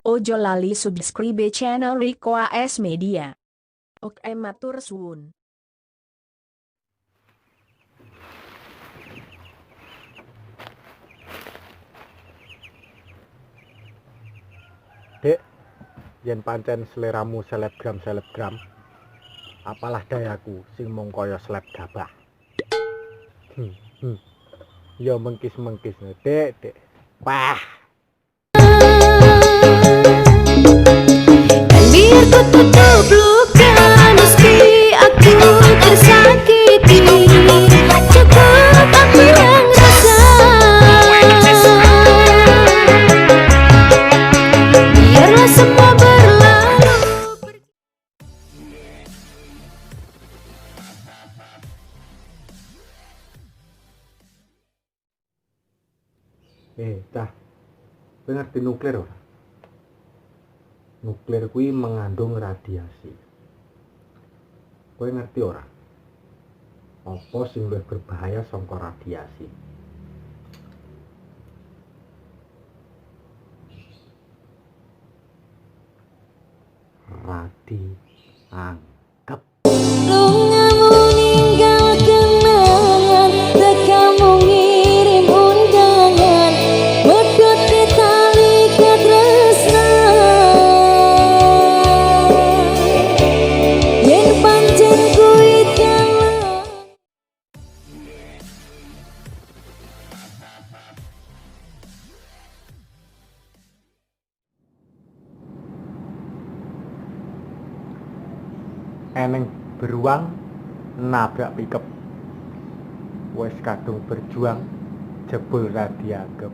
Ojo lali subscribe channel Rico AS Media. Oke matur suwun. Dek, yen pancen seleramu selebgram, apalah dayaku sing mung kaya seleb gabah. Ya mengkis-mengkis, Dek. Wah. Dan biar ku tutup luka, meski aku tersakiti, cukup aku yang rasa. Biarlah semua berlalu. Cah, kowe ngerti nuklir ora? Nuklir kuwi mengandung radiasi. Kowe ngerti ora? Apa sing luwih berbahaya saka radiasi? Anggap. Lungamu ninggal kenangan, tekamu ngirim undangan, medhoti tali katresna. Yen pancen kuwi dalan. Eneng beruang nabrak pickup. Wes kadung berjuang jebul ra dianggep.